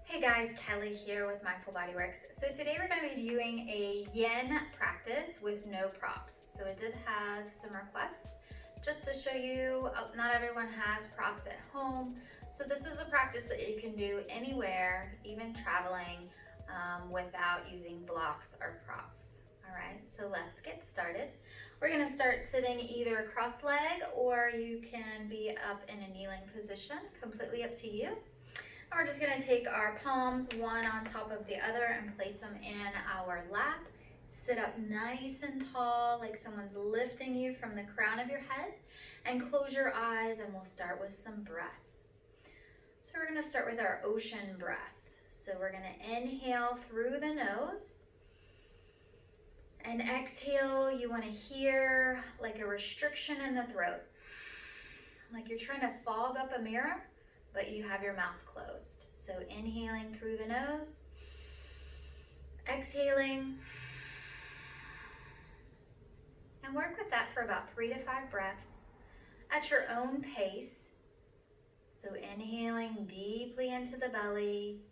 Hey guys, Kelly here with Mindful Bodyworks. So today we're going to be doing a yin practice with no props. So I did have some requests just to show you, not everyone has props at home. So this is a practice that you can do anywhere, even traveling, without using blocks or props. All right, so let's get started. We're going to start sitting either cross-legged or you can be up in a kneeling position, completely up to you. And we're just going to take our palms one on top of the other and place them in our lap. Sit up nice and tall, like someone's lifting you from the crown of your head. And close your eyes and we'll start with some breath. So we're going to start with our ocean breath. So we're going to inhale through the nose. And exhale, you want to hear like a restriction in the throat. Like you're trying to fog up a mirror, but you have your mouth closed. So inhaling through the nose, exhaling, and work with that for about 3 to 5 breaths at your own pace. So inhaling deeply into the belly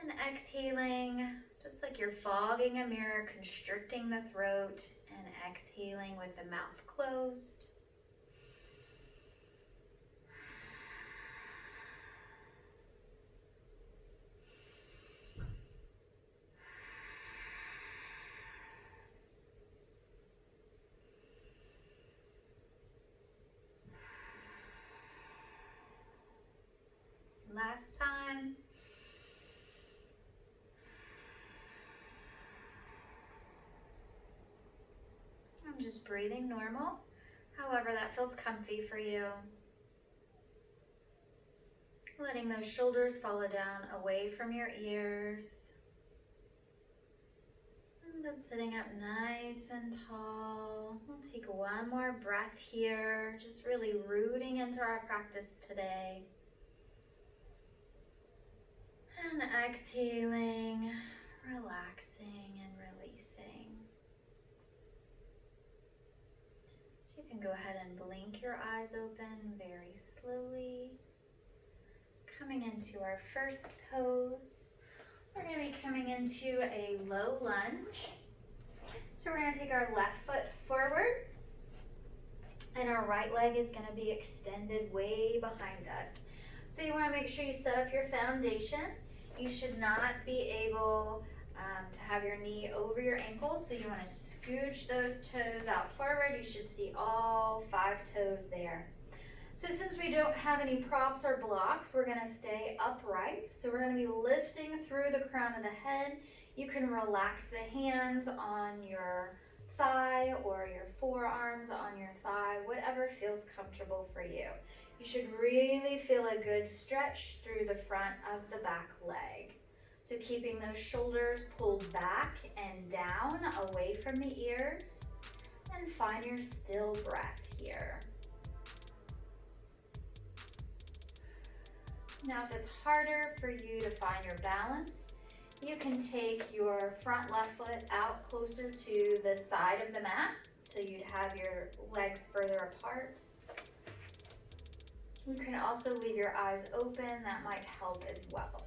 and exhaling just like you're fogging a mirror, constricting the throat, and exhaling with the mouth closed. Last time. I'm just breathing normal, however that feels comfy for you. Letting those shoulders follow down away from your ears. And then sitting up nice and tall. We'll take one more breath here, just really rooting into our practice today. And exhaling, relaxing and releasing. So you can go ahead and blink your eyes open very slowly. Coming into our first pose, we're going to be coming into a low lunge. So we're going to take our left foot forward and our right leg is going to be extended way behind us. So you want to make sure you set up your foundation. You should not be able to have your knee over your ankle, so you want to scooch those toes out forward. You should see all 5 toes there. So since we don't have any props or blocks, we're going to stay upright. So we're going to be lifting through the crown of the head. You can relax the hands on your thigh or your forearms on your thigh, whatever feels comfortable for you. You should really feel a good stretch through the front of the back leg. So keeping those shoulders pulled back and down away from the ears, and find your still breath here. Now if it's harder for you to find your balance, you can take your front left foot out closer to the side of the mat, so you'd have your legs further apart. You can also leave your eyes open, that might help as well.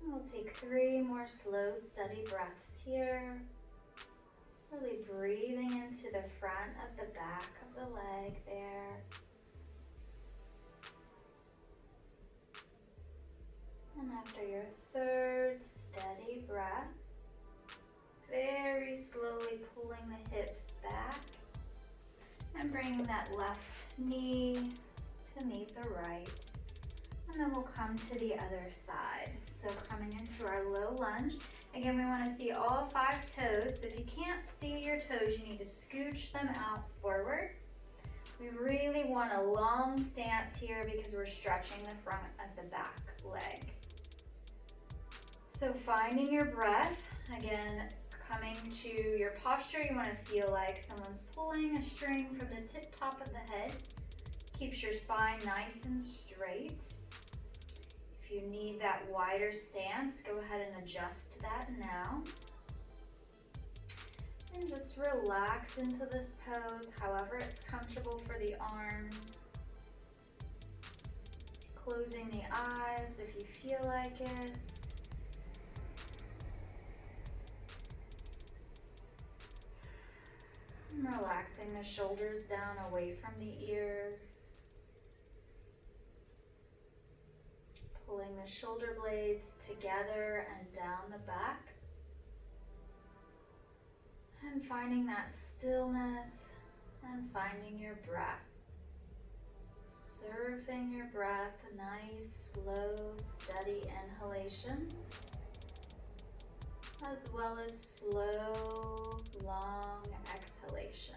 We'll take 3 more slow, steady breaths here. Really breathing into the front of the back of the leg there. And after your third steady breath, very slowly pulling the hips back and bringing that left knee to meet the right. And then we'll come to the other side. So coming into our low lunge. Again, we want to see all 5 toes. So if you can't see your toes, you need to scooch them out forward. We really want a long stance here because we're stretching the front of the back leg. So finding your breath, again, coming to your posture, you want to feel like someone's pulling a string from the tip top of the head. Keeps your spine nice and straight. If you need that wider stance, go ahead and adjust that now. And just relax into this pose, however it's comfortable for the arms. Closing the eyes if you feel like it. And relaxing the shoulders down away from the ears. Pulling the shoulder blades together and down the back. And finding that stillness and finding your breath. Surfing your breath, nice, slow, steady inhalations, as well as slow, long exhalations.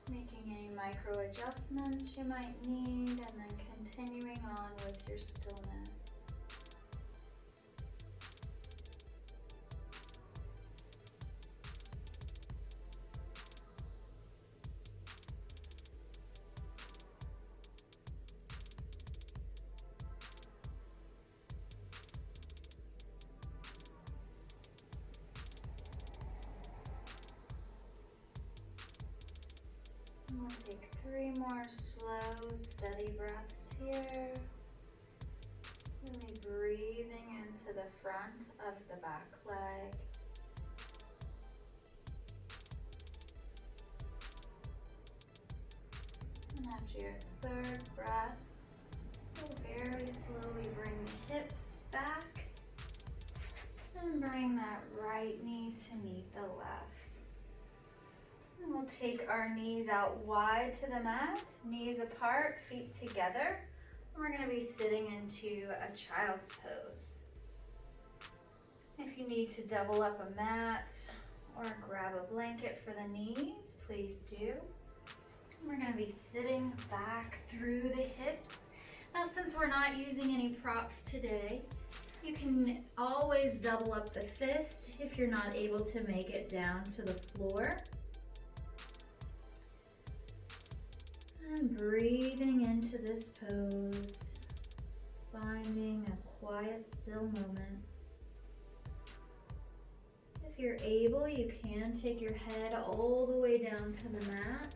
Making any micro adjustments you might need, and then continuing on with your stillness. We'll take 3 more slow, steady breaths here. Really breathing into the front of the back leg. And after your 3rd breath, you'll very slowly bring the hips back and bring that right knee to meet the left. And we'll take our knees out wide to the mat, knees apart, feet together. We're going to be sitting into a child's pose. If you need to double up a mat or grab a blanket for the knees, please do. We're going to be sitting back through the hips. Now, since we're not using any props today, you can always double up the fist if you're not able to make it down to the floor. And breathing into this pose, finding a quiet, still moment. If you're able, you can take your head all the way down to the mat.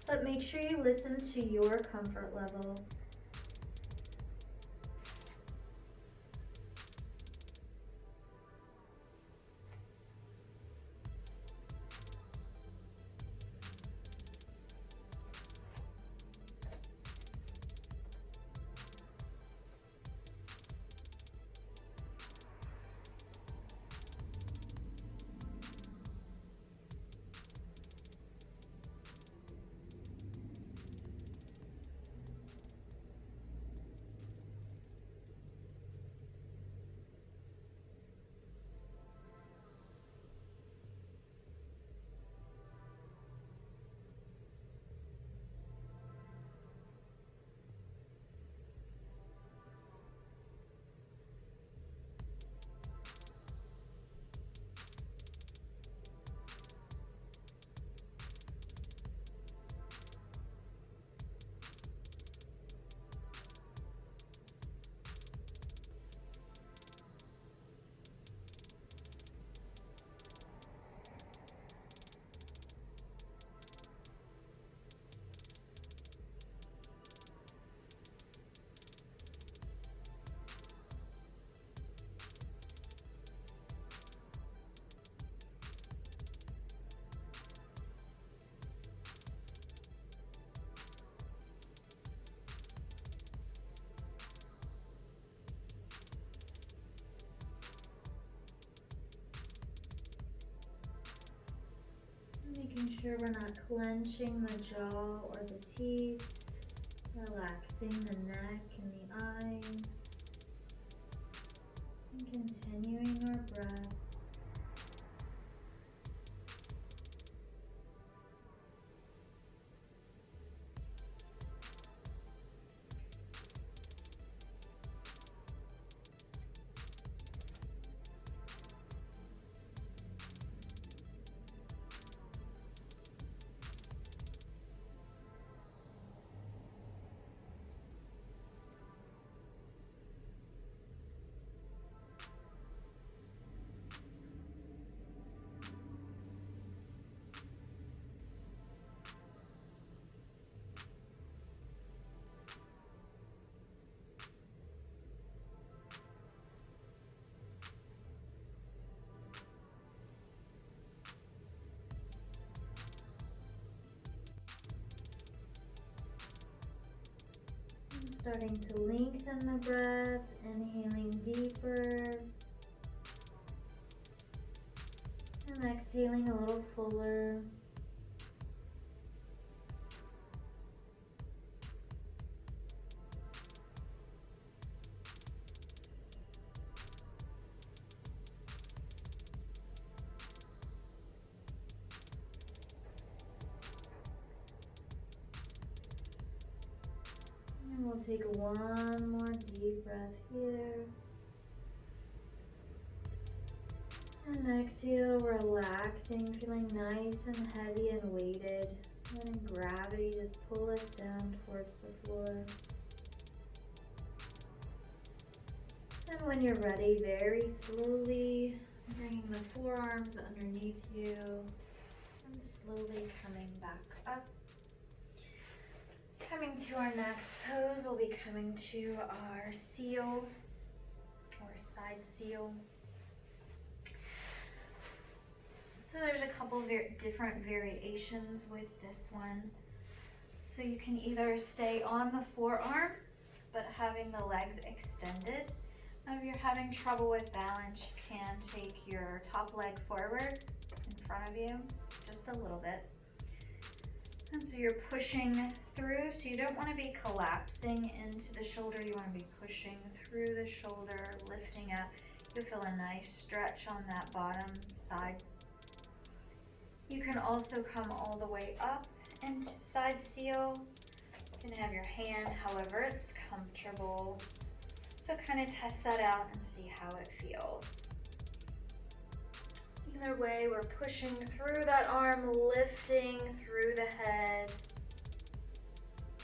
But make sure you listen to your comfort level. sure we're not clenching the jaw or the teeth, relaxing the neck and the eyes, and continuing our breath. Starting to lengthen the breath, inhaling deeper, and exhaling a little fuller. And we'll take one more deep breath here. And exhale, relaxing, feeling nice and heavy and weighted. Letting gravity just pull us down towards the floor. And when you're ready, very slowly bringing the forearms underneath you and slowly coming back up. Coming to our next pose, we'll be coming to our seal or side seal. So there's a couple of different variations with this one. So you can either stay on the forearm, but having the legs extended. Now if you're having trouble with balance, you can take your top leg forward in front of you, just a little bit. And so you're pushing through, so you don't want to be collapsing into the shoulder, you want to be pushing through the shoulder, lifting up. You'll feel a nice stretch on that bottom side. You can also come all the way up into side seal. You can have your hand however it's comfortable. So kind of test that out and see how it feels. Either way, we're pushing through that arm, lifting through the head.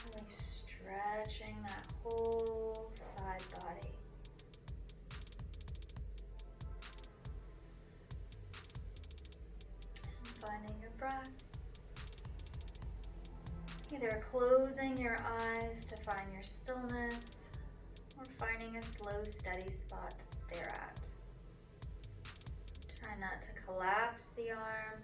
Really stretching that whole side body. And finding your breath. Either closing your eyes to find your stillness, or finding a slow, steady spot to stare at. Try not to collapse the arm.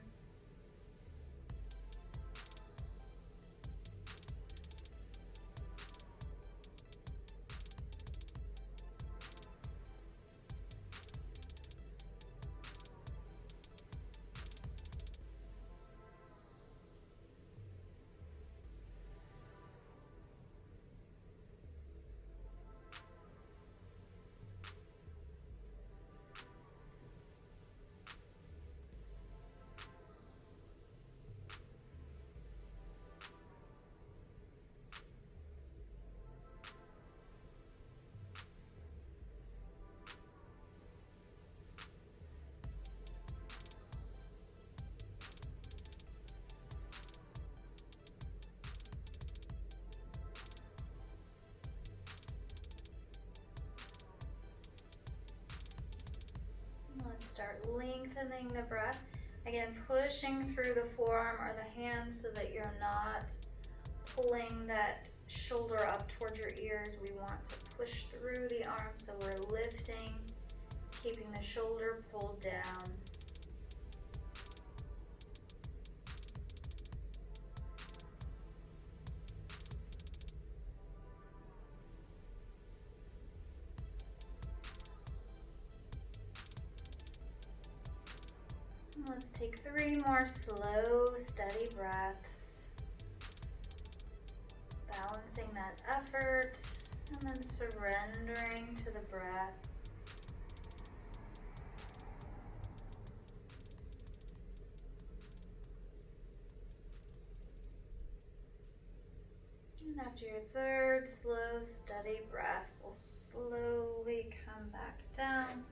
Start lengthening the breath. Again, pushing through the forearm or the hand so that you're not pulling that shoulder up towards your ears. We want to push through the arm so we're lifting, keeping the shoulder pulled down. Let's take 3 more slow, steady breaths. Balancing that effort and then surrendering to the breath. And after your third slow, steady breath, we'll slowly come back down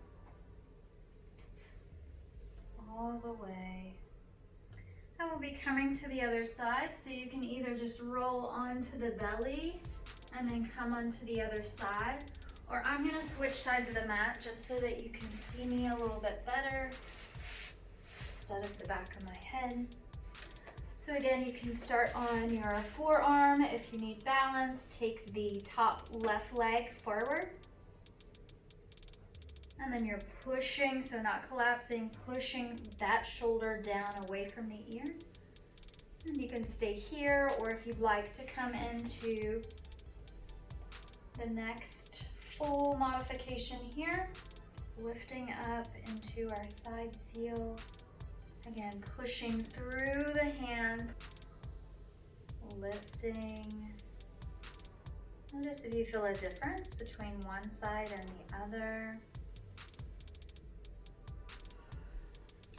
all the way. And we'll be coming to the other side, so you can either just roll onto the belly and then come onto the other side, or I'm gonna switch sides of the mat just so that you can see me a little bit better instead of the back of my head. So again, you can start on your forearm. If you need balance, take the top left leg forward. And then you're pushing, so not collapsing, pushing that shoulder down away from the ear. And you can stay here, or if you'd like to come into the next full modification here, lifting up into our side seal. Again, pushing through the hand, lifting. Notice if you feel a difference between one side and the other.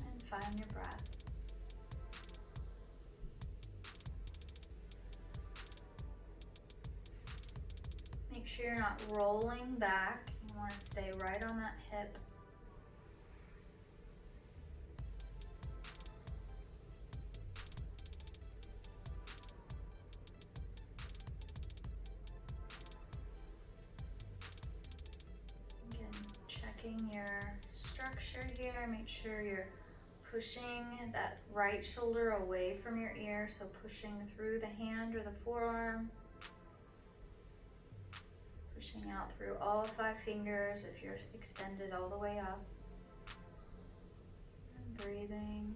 And find your breath. Make sure you're not rolling back. You want to stay right on that hip. Your structure here, make sure you're pushing that right shoulder away from your ear, so pushing through the hand or the forearm, pushing out through all 5 fingers if you're extended all the way up, and breathing.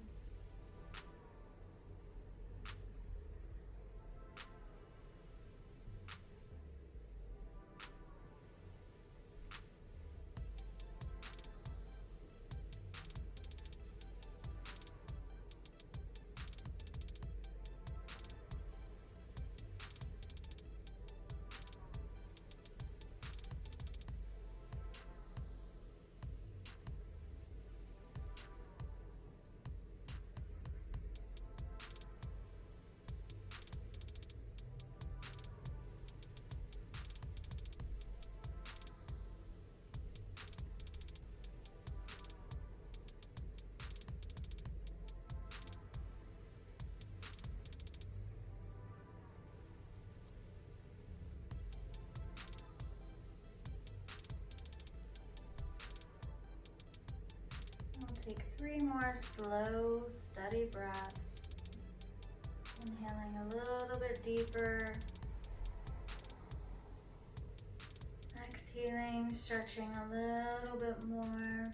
Take 3 more slow, steady breaths. Inhaling a little bit deeper. Exhaling, stretching a little bit more.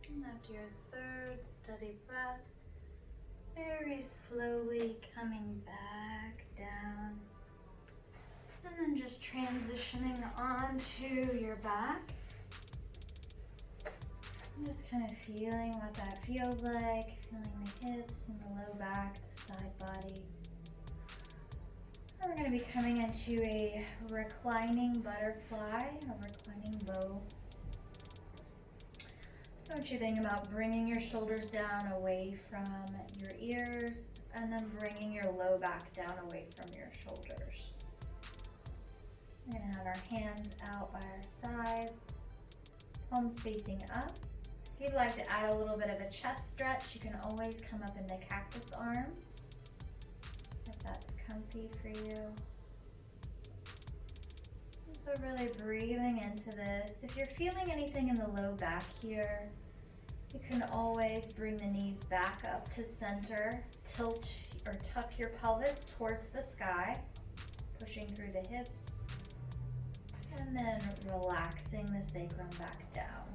And after your third steady breath, very slowly coming back down, and then just transitioning onto your back. Just kind of feeling what that feels like, feeling the hips and the low back, the side body. And we're going to be coming into a reclining butterfly, a reclining bow. So what you're thinking about bringing your shoulders down away from your ears, and then bringing your low back down away from your shoulders. We're going to have our hands out by our sides, palms facing up. If you'd like to add a little bit of a chest stretch, you can always come up into cactus arms, if that's comfy for you. So really breathing into this. If you're feeling anything in the low back here, you can always bring the knees back up to center, tilt or tuck your pelvis towards the sky, pushing through the hips, and then relaxing the sacrum back down.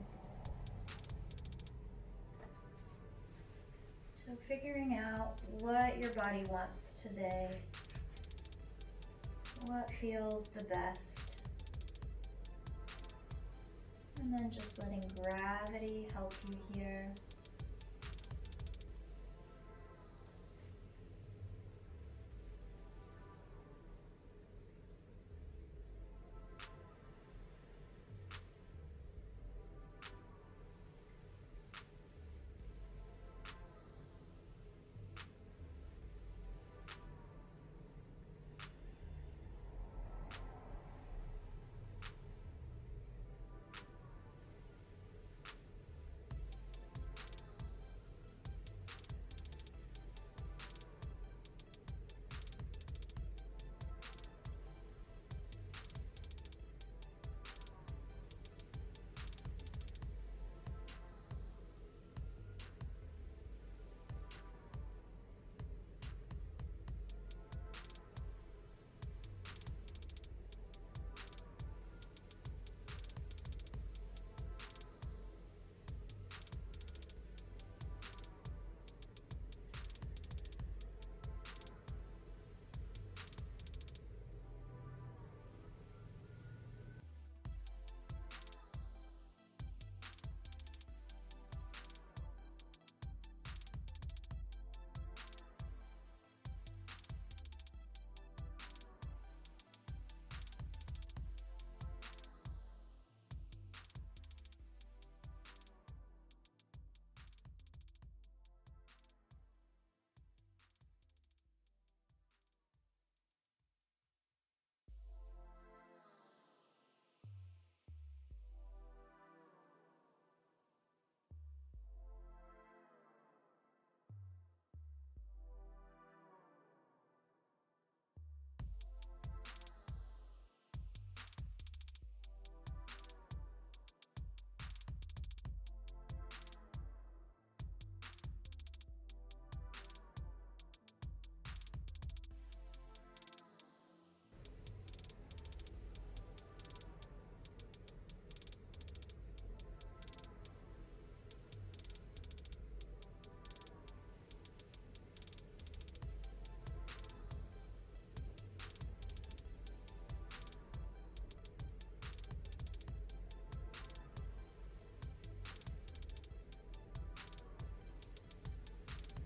So figuring out what your body wants today. what feels the best. And then just letting gravity help you here.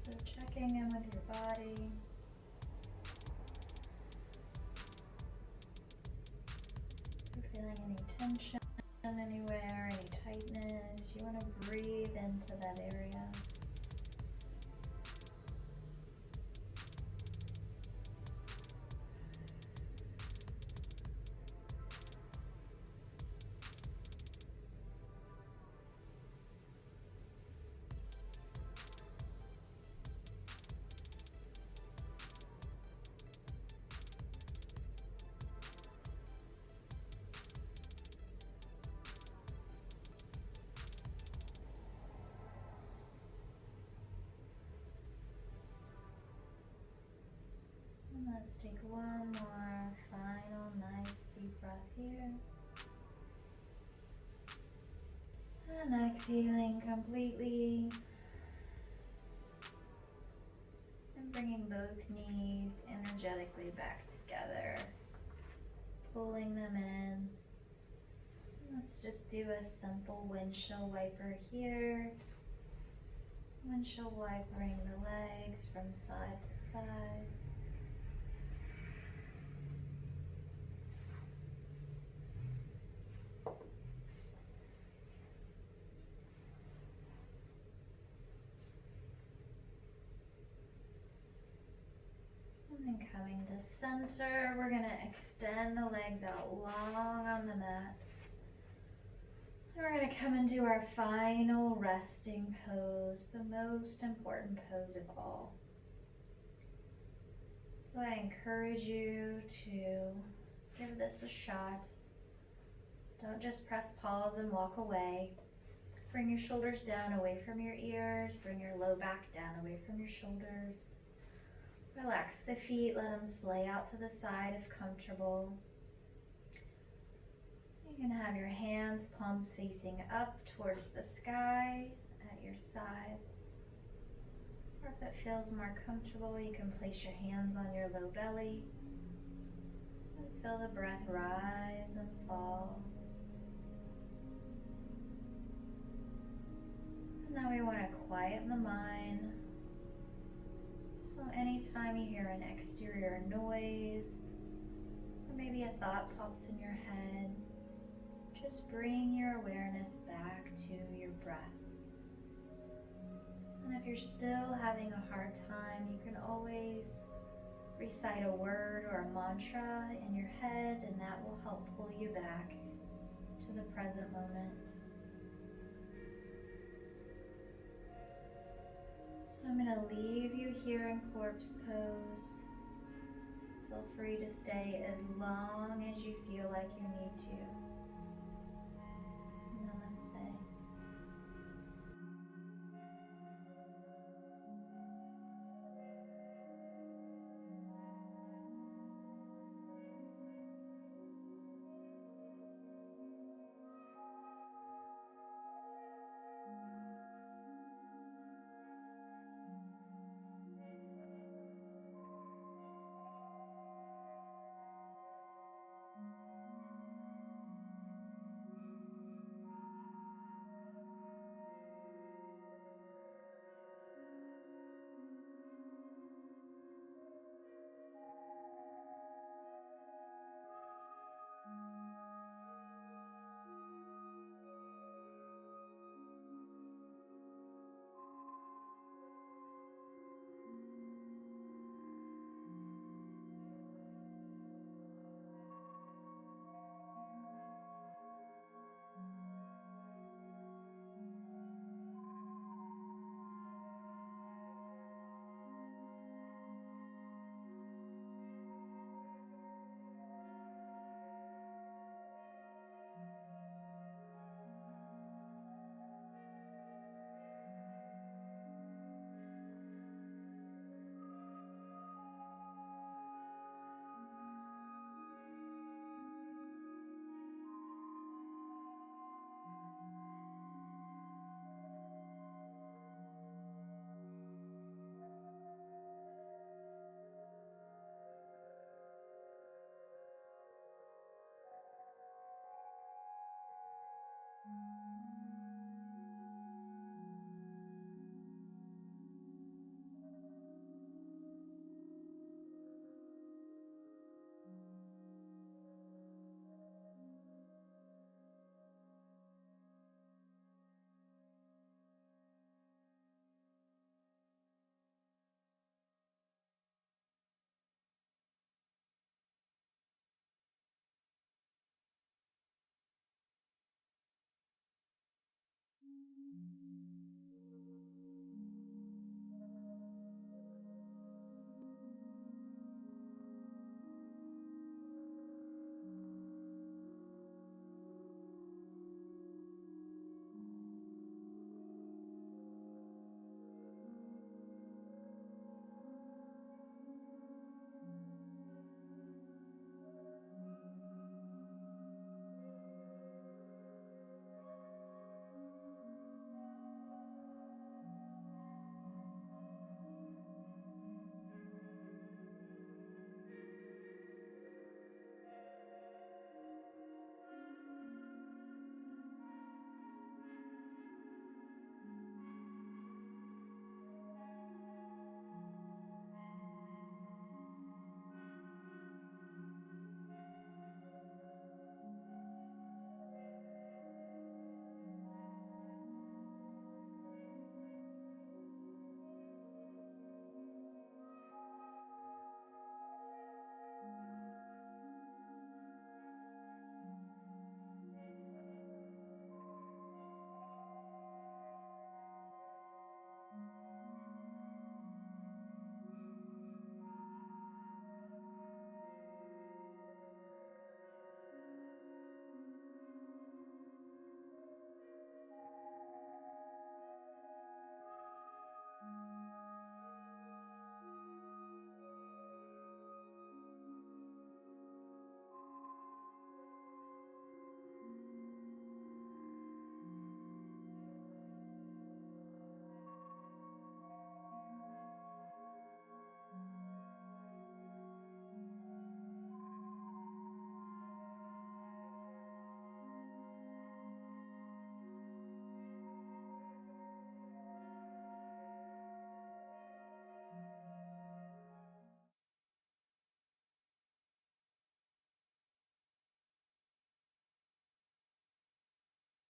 So checking in with your body. If you're feeling any tension anywhere, any tightness, you want to breathe into that area. And let's take one more final nice deep breath here. And exhaling completely. And bringing both knees energetically back together. Pulling them in. Let's just do a simple windshield wiper here. Windshield wipering the legs from side to side. And then coming to center, we're going to extend the legs out long on the mat. And we're going to come into our final resting pose, the most important pose of all. So I encourage you to give this a shot. Don't just press pause and walk away. Bring your shoulders down away from your ears. Bring your low back down away from your shoulders. Relax the feet, let them splay out to the side if comfortable. You can have your hands, palms facing up towards the sky at your sides. Or if it feels more comfortable, you can place your hands on your low belly Feel the breath rise and fall. And now we want to quieten the mind. So anytime you hear an exterior noise, or maybe a thought pops in your head, just bring your awareness back to your breath. And if you're still having a hard time, you can always recite a word or a mantra in your head, and that will help pull you back to the present moment. So I'm going to leave you here in corpse pose. Feel free to stay as long as you feel like you need to.